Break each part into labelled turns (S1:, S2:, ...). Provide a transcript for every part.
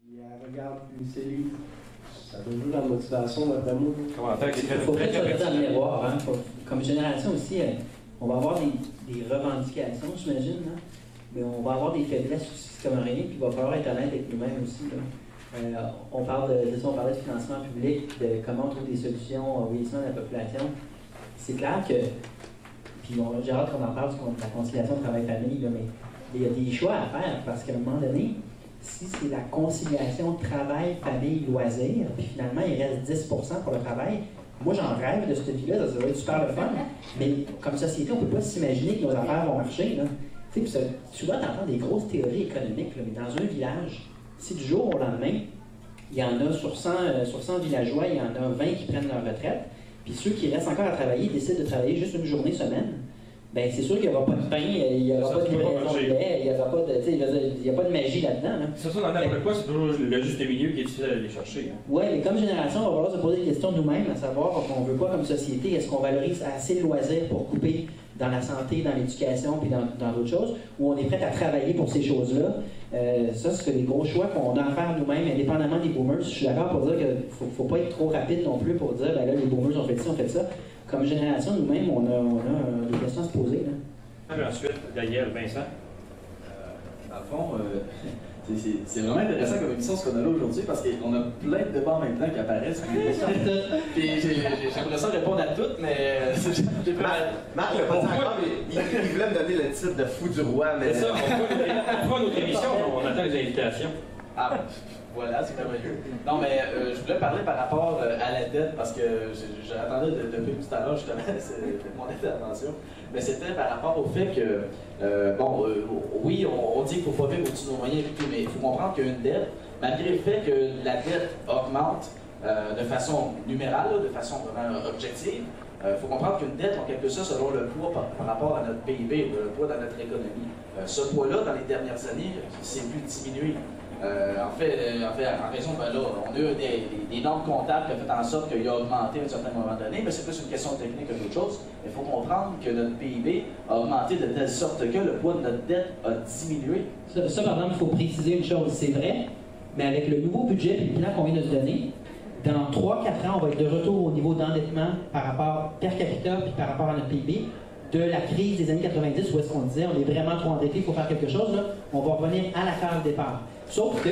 S1: Regarde une série, ça peut jouer dans la motivation, d'après moi.
S2: Il faut peut-être se regarder dans le miroir. Hein? Comme génération aussi, on va avoir des revendications, j'imagine, hein? Mais on va avoir des faiblesses aussi comme rien, puis il va falloir être honnête avec nous-mêmes aussi. Là. On parlait de financement public, de comment on trouve des solutions au vieillissement de la population. C'est clair que, puis j'ai hâte qu'on en parle de la conciliation travail-famille, mais il y a des choix à faire parce qu'à un moment donné, si c'est la conciliation travail-famille-loisir, puis finalement il reste 10% pour le travail, moi j'en rêve de cette vie-là, ça va être super le fun, mais comme société, on ne peut pas s'imaginer que nos affaires vont marcher. Là. Souvent, tu entends des grosses théories économiques, là, mais dans un village, si du jour au lendemain, il y en a sur 100 villageois, il y en a 20 qui prennent leur retraite, puis ceux qui restent encore à travailler décident de travailler juste une journée semaine, ben c'est sûr qu'il n'y aura pas de pain, il n'y aura pas de livraison de lait, il n'y aura pas de, il n'y a pas de magie là-dedans. Là.
S3: C'est ça, dans n'importe quoi, c'est toujours le juste milieu qui est difficile à aller chercher. Hein.
S2: Oui, mais comme génération, on va falloir se poser des questions nous-mêmes, à savoir on veut quoi comme société, est-ce qu'on valorise assez le loisir pour couper dans la santé, dans l'éducation, puis dans d'autres choses, ou on est prêt à travailler pour ces choses-là. Ça, c'est des gros choix qu'on a à faire nous-mêmes, indépendamment des boomers. Je suis d'accord pour dire qu'il ne faut pas être trop rapide non plus pour dire, ben là, les boomers ont fait ci, ont fait ça. Comme génération, nous-mêmes, on a des questions à se poser. Là.
S3: Ensuite, Daniel, Vincent.
S4: Dans le fond, c'est vraiment intéressant comme émission ce qu'on a là aujourd'hui parce qu'on a plein de débats en même temps qui apparaissent. Puis j'aimerais ça répondre à toutes, mais
S5: Marc l'a pas dit encore, mais il voulait me donner le titre de fou du roi. Mais...
S3: C'est ça, on fera notre émission, on attend les invitations.
S4: Ah, voilà, c'est merveilleux. Non, mais je voulais parler par rapport à la dette parce que j'attendais depuis tout à l'heure, justement, c'est mon intervention. Mais c'était par rapport au fait que, oui, on dit qu'il ne faut pas vivre au-dessus de nos moyens, mais il faut comprendre qu'une dette, malgré le fait que la dette augmente de façon numérale, de façon vraiment objective, il faut comprendre qu'une dette, en quelque sorte, selon le poids par rapport à notre PIB, le poids dans notre économie, ce poids-là, dans les dernières années, s'est vu diminuer. En raison, ben là, on a eu des normes comptables qui ont fait en sorte qu'il a augmenté à un certain moment donné, mais c'est plus une question technique que d'autres choses. Il faut comprendre que notre PIB a augmenté de telle sorte que le poids de notre dette a diminué.
S2: Ça par exemple, il faut préciser une chose, c'est vrai, mais avec le nouveau budget et le plan qu'on vient de se donner, dans 3-4 ans, on va être de retour au niveau d'endettement par rapport per capita puis par rapport à notre PIB. De la crise des années 90 où est-ce qu'on disait on est vraiment trop endetté, il faut faire quelque chose, là, on va revenir à la case départ. Sauf que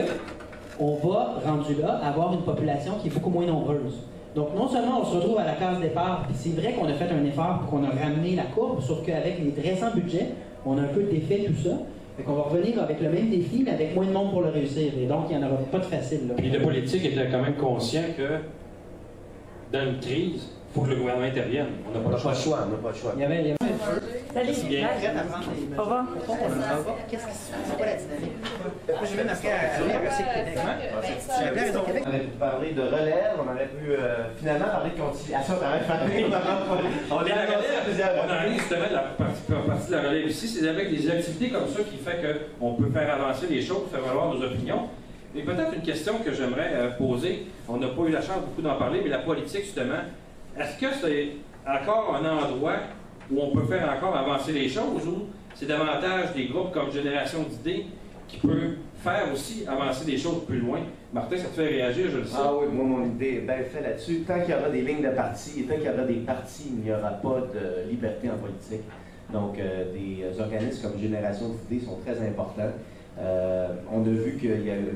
S2: on va, rendu là, avoir une population qui est beaucoup moins nombreuse. Donc non seulement on se retrouve à la case départ, puis c'est vrai qu'on a fait un effort pour qu'on a ramené la courbe, sauf qu'avec les récents budgets, on a un peu défait tout ça. Fait qu'on va revenir avec le même défi, mais avec moins de monde pour le réussir. Et donc, il n'y en aura pas de facile. Là.
S3: Puis le politique était quand même conscient que dans une crise, il faut que le gouvernement intervienne. On n'a pas le choix.
S5: On n'a pas le choix.
S2: Il y avait...
S3: Salut, bien.
S6: Au revoir.
S7: Qu'est-ce qui se passe? C'est quoi la dynamique? Moi, j'ai même marqué à Québec. J'ai appelé à Réseau Québec.
S5: On aurait pu parler de relève, on aurait pu finalement parler de conciliation.
S3: On a justement la partie de la relève ici, c'est avec des activités comme ça qui fait qu'on peut faire avancer les choses, faire valoir nos opinions. Et peut-être une question que j'aimerais poser, on n'a pas eu la chance beaucoup d'en parler, mais la politique justement, est-ce que c'est encore un endroit où on peut faire encore avancer les choses, ou c'est davantage des groupes comme Génération d'idées qui peuvent faire aussi avancer des choses plus loin? Martin, ça te fait réagir, je le sais.
S5: Ah oui, moi, mon idée est bien faite là-dessus. Tant qu'il y aura des lignes de partis, et tant qu'il y aura des partis, il n'y aura pas de liberté en politique. Donc, des organismes comme Génération d'idées sont très importants. On a vu qu'il y a eu,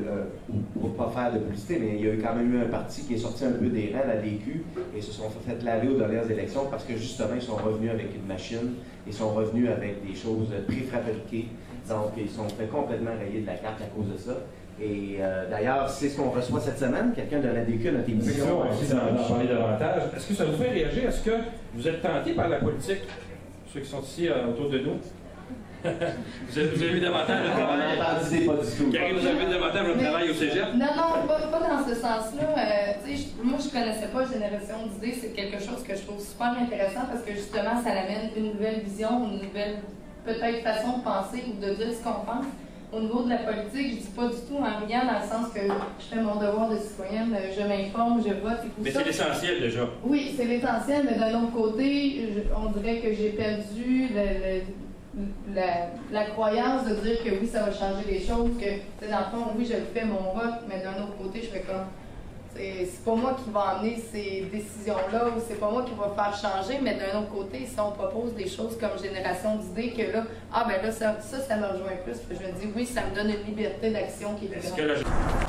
S5: pour ne pas faire de publicité, mais il y a eu quand même eu un parti qui est sorti un peu des rangs, la DQ, et se sont fait laver aux dernières élections parce que justement, ils sont revenus avec une machine, ils sont revenus avec des choses préfabriquées. Donc, ils sont fait complètement rayés de la carte à cause de ça. Et d'ailleurs, c'est ce qu'on reçoit cette semaine, quelqu'un de la DQ à notre émission.
S3: On va d'en parler davantage. Est-ce que ça vous fait réagir? Est-ce que vous êtes tenté par la politique, ceux qui sont ici autour de nous? Vous avez vu davantage de travail? Karine, vous avez vu davantage de travail au cégep?
S6: Non, pas dans ce sens-là. Moi, je connaissais pas Génération d'idées. C'est quelque chose que je trouve super intéressant parce que justement, ça amène une nouvelle vision, une nouvelle peut-être façon de penser ou de dire ce qu'on pense. Au niveau de la politique, je dis pas du tout en riant dans le sens que je fais mon devoir de citoyenne, je m'informe, je vote et tout ça.
S3: Mais c'est l'essentiel déjà.
S6: Oui, c'est l'essentiel, mais d'un autre côté, on dirait que j'ai perdu la croyance de dire que oui, ça va changer les choses, que dans le fond, oui, je fais mon vote, mais d'un autre côté, je fais comme. C'est pas moi qui va amener ces décisions-là ou c'est pas moi qui va faire changer, mais d'un autre côté, si on propose des choses comme génération d'idées, que là, ça me rejoint plus. Je me dis, oui, ça me donne une liberté d'action qui est plus grande.